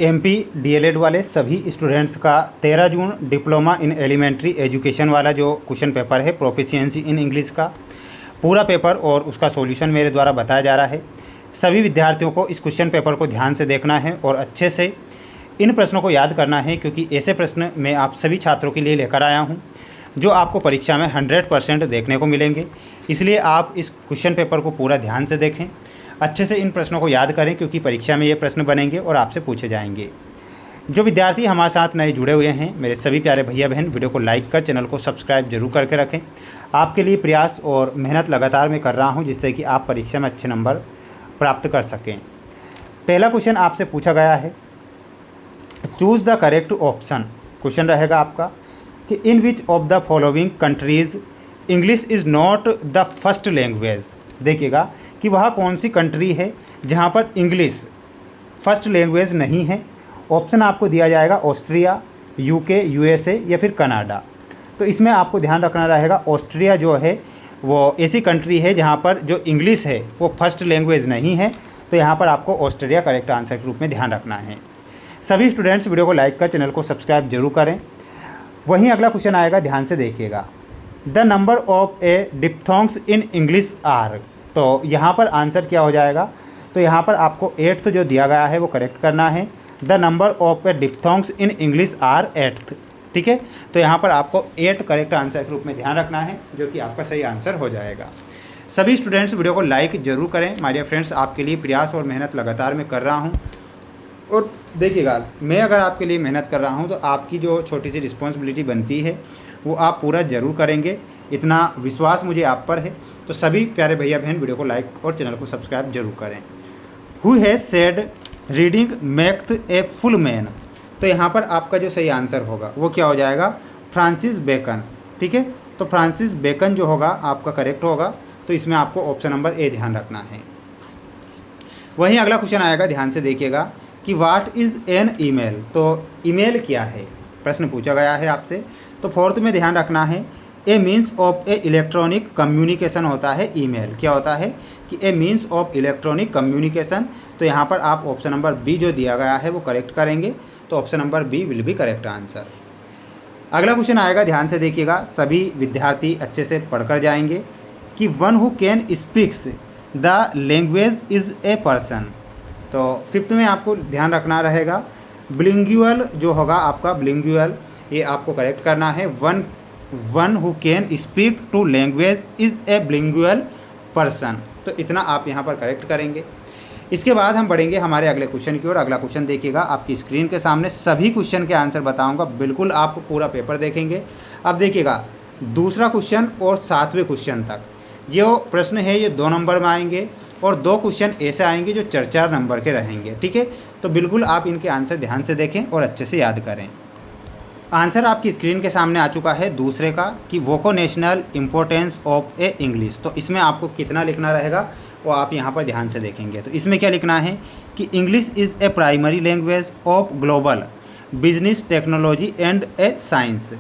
MP DElEd वाले सभी students का 13 जून डिप्लोमा इन एलिमेंट्री एजुकेशन वाला जो क्वेश्चन पेपर है प्रोफिशिएंसी इन इंग्लिश का पूरा पेपर और उसका सॉल्यूशन मेरे द्वारा बताया जा रहा है। सभी विद्यार्थियों को इस क्वेश्चन पेपर को ध्यान से देखना है और अच्छे से इन प्रश्नों को याद करना है, क्योंकि ऐसे प्रश्न मैं आप सभी छात्रों के लिए लेकर आया हूँ जो आपको परीक्षा में 100% देखने को मिलेंगे। इसलिए आप इस क्वेश्चन पेपर को पूरा ध्यान से देखें, अच्छे से इन प्रश्नों को याद करें, क्योंकि परीक्षा में ये प्रश्न बनेंगे और आपसे पूछे जाएंगे। जो विद्यार्थी हमारे साथ नए जुड़े हुए हैं, मेरे सभी प्यारे भैया बहन, वीडियो को लाइक कर चैनल को सब्सक्राइब जरूर करके रखें। आपके लिए प्रयास और मेहनत लगातार मैं कर रहा हूं, जिससे कि आप परीक्षा में अच्छे नंबर प्राप्त कर सकें। पहला क्वेश्चन आपसे पूछा गया है, choose the correct option. Question रहेगा आपका कि in which of the following countries English is not the first language. देखिएगा कि वह कौन सी कंट्री है जहाँ पर इंग्लिश फर्स्ट लैंग्वेज नहीं है। ऑप्शन आपको दिया जाएगा ऑस्ट्रिया, यूके, यूएसए या फिर कनाडा। तो इसमें आपको ध्यान रखना रहेगा, ऑस्ट्रिया जो है वो ऐसी कंट्री है जहाँ पर जो इंग्लिश है वो फर्स्ट लैंग्वेज नहीं है। तो यहाँ पर आपको ऑस्ट्रिया करेक्ट आंसर के रूप में ध्यान रखना है। सभी स्टूडेंट्स वीडियो को लाइक कर चैनल को सब्सक्राइब जरूर करें। वहीं अगला क्वेश्चन आएगा, ध्यान से देखिएगा, the number of a diphthongs in English are. तो यहाँ पर आंसर क्या हो जाएगा, तो यहाँ पर आपको 8th जो दिया गया है वो करेक्ट करना है। The number of a diphthongs in English are 8th। ठीक है, तो यहाँ पर आपको 8 करेक्ट आंसर के रूप में ध्यान रखना है, जो कि आपका सही आंसर हो जाएगा। सभी स्टूडेंट्स वीडियो को लाइक जरूर करें। माय डियर फ्रेंड्स, आपके लिए प्रयास और मेहनत लगातार मैं कर रहा हूँ। और देखिएगा, मैं अगर आपके लिए मेहनत कर रहा हूँ तो आपकी जो छोटी सी रिस्पॉन्सिबिलिटी बनती है वो आप पूरा ज़रूर करेंगे, इतना विश्वास मुझे आप पर है। तो सभी प्यारे भैया बहन वीडियो को लाइक और चैनल को सब्सक्राइब जरूर करें। Who has said reading makes a full man. तो यहाँ पर आपका जो सही आंसर होगा वो क्या हो जाएगा, फ्रांसिस बेकन। ठीक है, तो फ्रांसिस बेकन जो होगा आपका करेक्ट होगा। तो इसमें आपको ऑप्शन नंबर ए ध्यान रखना है। वहीं अगला क्वेश्चन आएगा, ध्यान से देखिएगा कि व्हाट इज़ एन ईमेल। तो ईमेल क्या है, प्रश्न पूछा गया है आपसे। तो 4th में ध्यान रखना है, a means of a electronic communication होता है ईमेल। क्या होता है कि a means of electronic communication. तो यहाँ पर आप ऑप्शन नंबर बी जो दिया गया है वो करेक्ट करेंगे। तो option number B will be correct answer. अगला क्वेश्चन आएगा, ध्यान से देखिएगा, सभी विद्यार्थी अच्छे से पढ़कर जाएंगे कि one who can speaks the language is a person. तो 5th में आपको ध्यान रखना रहेगा, बिलिंगुअल जो होगा आपका बिलिंगुअल, ये आपको करेक्ट करना है। One who can speak two language is a bilingual person. तो इतना आप यहाँ पर करेक्ट करेंगे। इसके बाद हम बढ़ेंगे हमारे अगले क्वेश्चन की ओर। अगला क्वेश्चन देखिएगा, आपकी स्क्रीन के सामने सभी क्वेश्चन के आंसर बताऊंगा, बिल्कुल आप पूरा पेपर देखेंगे। अब देखिएगा, दूसरा क्वेश्चन और 7वें क्वेश्चन तक जो प्रश्न है ये 2 नंबर में आएंगे और 2 क्वेश्चन ऐसे आएंगे जो 4-4 नंबर के रहेंगे। ठीक है, तो बिल्कुल आप इनके आंसर ध्यान से देखें और अच्छे से याद करें। आंसर आपकी स्क्रीन के सामने आ चुका है दूसरे का, कि vocational importance of A English. तो इसमें आपको कितना लिखना रहेगा वो आप यहाँ पर ध्यान से देखेंगे। तो इसमें क्या लिखना है कि English is a primary language of global business, technology and a science.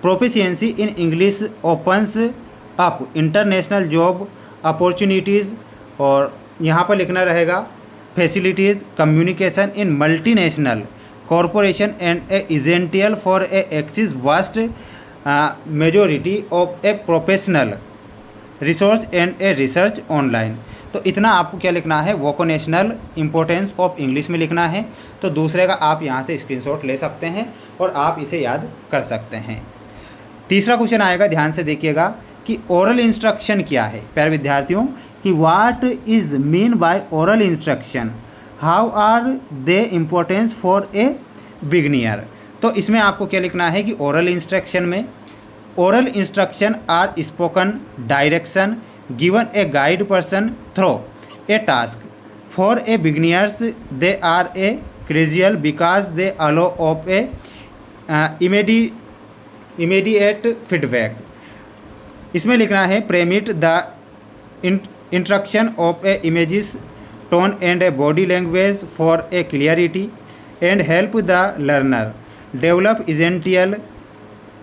Proficiency in English opens up international job opportunities. और यहाँ पर लिखना रहेगा facilities communication in multinational corporation and a essential for a access vast majority of a professional resource and a research online. तो इतना आपको क्या लिखना है, वोकेशनल इम्पोर्टेंस ऑफ इंग्लिश में लिखना है। तो दूसरे का आप यहाँ से स्क्रीनशॉट ले सकते हैं और आप इसे याद कर सकते हैं। तीसरा क्वेश्चन आएगा, ध्यान से देखिएगा कि ओरल इंस्ट्रक्शन क्या है। प्यारे विद्यार्थियों, कि what is mean by oral instruction, how are they importance for a beginner. तो इसमें आपको क्या लिखना है कि ओरल इंस्ट्रक्शन में, oral instruction are spoken direction given a guide person through a task for a beginners, they are a crucial because they allow of a immediate feedback. इसमें लिखना है permit the instruction of a images tone and a body language for a clarity and help the learner develop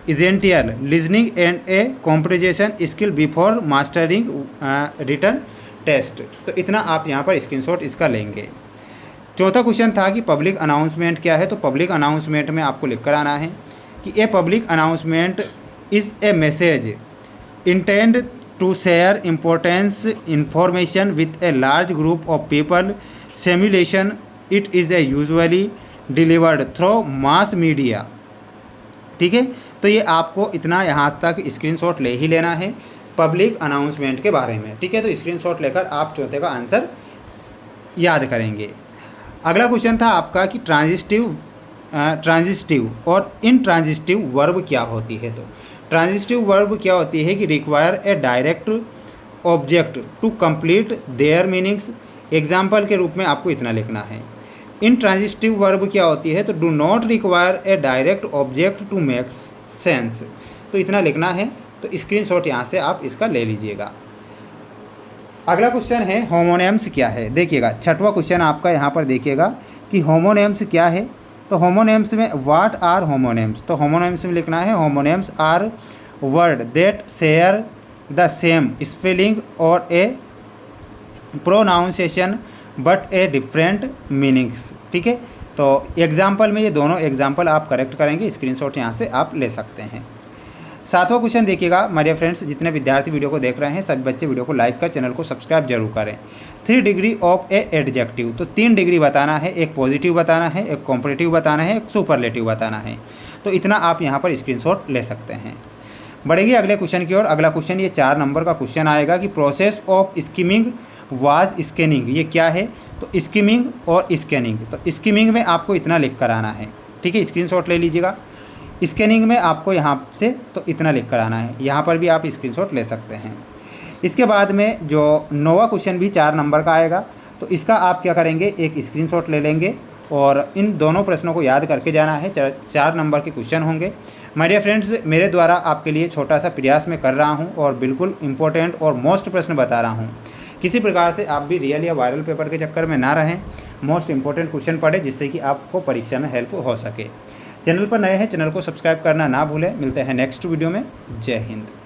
essential listening and a comprehension skill before mastering written test. तो इतना आप यहाँ पर screenshot इसका लेंगे। चौथा क्वेश्चन था कि पब्लिक अनाउंसमेंट क्या है। तो पब्लिक अनाउंसमेंट में आपको लिख कर आना है कि a public announcement is a message intend to share importance information with a large group of people simulation it is a usually delivered through mass media. ठीक है, तो ये आपको इतना यहाँ तक स्क्रीनशॉट ले ही लेना है पब्लिक अनाउंसमेंट के बारे में। ठीक है, तो स्क्रीनशॉट लेकर आप चौथे का आंसर याद करेंगे। अगला क्वेश्चन था आपका कि ट्रांजिस्टिव और इनट्रांजिस्टिव वर्ब क्या होती है। तो ट्रांजिस्टिव वर्ब क्या होती है कि require a direct object to complete their meanings. Example के रूप में आपको इतना लिखना है। इनट्रांजिस्टिव वर्ब क्या होती है, तो do not require a direct object to make sense. तो इतना लिखना है, तो स्क्रीनशॉट यहाँ से आप इसका ले लीजिएगा। अगला क्वेश्चन है होमोनेम्स क्या है। देखिएगा छठवां क्वेश्चन आपका यहाँ पर देखिएगा कि होमोनेम्स क्या है। तो होमोनेम्स में व्हाट आर होमोनेम्स। तो होमोनेम्स में लिखना है homonyms are word that share the same spelling और a pronunciation but a different meanings. ठीक है, तो एग्जाम्पल में ये दोनों एग्जाम्पल आप करेक्ट करेंगे, स्क्रीनशॉट यहाँ से आप ले सकते हैं। सातवां क्वेश्चन देखिएगा माय डियर फ्रेंड्स, जितने विद्यार्थी वीडियो को देख रहे हैं सभी बच्चे वीडियो को लाइक कर चैनल को सब्सक्राइब जरूर करें। 3 डिग्री ऑफ ए एडजेक्टिव। तो 3 डिग्री बताना है, एक पॉजिटिव बताना है, एक कॉम्परेटिव बताना है, एक सुपरलेटिव बताना है। तो इतना आप यहाँ पर स्क्रीनशॉट ले सकते हैं। बढ़ेगी अगले क्वेश्चन की ओर। अगला क्वेश्चन ये 4 नंबर का क्वेश्चन आएगा कि process of skimming was scanning. ये क्या है, तो स्किमिंग और स्कैनिंग। तो स्किमिंग में आपको इतना लिख कर आना है। ठीक है, स्क्रीनशॉट ले लीजिएगा। स्कैनिंग में आपको यहाँ से तो इतना लिख कर आना है, यहाँ पर भी आप स्क्रीनशॉट ले सकते हैं। इसके बाद में जो 9वां क्वेश्चन भी 4 नंबर का आएगा, तो इसका आप क्या करेंगे, एक स्क्रीनशॉट ले लेंगे और इन दोनों प्रश्नों को याद करके जाना है। 4 नंबर के क्वेश्चन होंगे। माय डियर फ्रेंड्स, मेरे द्वारा आपके लिए छोटा सा प्रयास मैं कर रहा हूँ और बिल्कुल इंपॉर्टेंट और मोस्ट प्रश्न बता रहा हूँ। किसी प्रकार से आप भी रियल या वायरल पेपर के चक्कर में ना रहें, मोस्ट इंपॉर्टेंट क्वेश्चन पढ़ें जिससे कि आपको परीक्षा में हेल्प हो सके। चैनल पर नए हैं, चैनल को सब्सक्राइब करना ना भूलें। मिलते हैं नेक्स्ट वीडियो में। जय हिंद।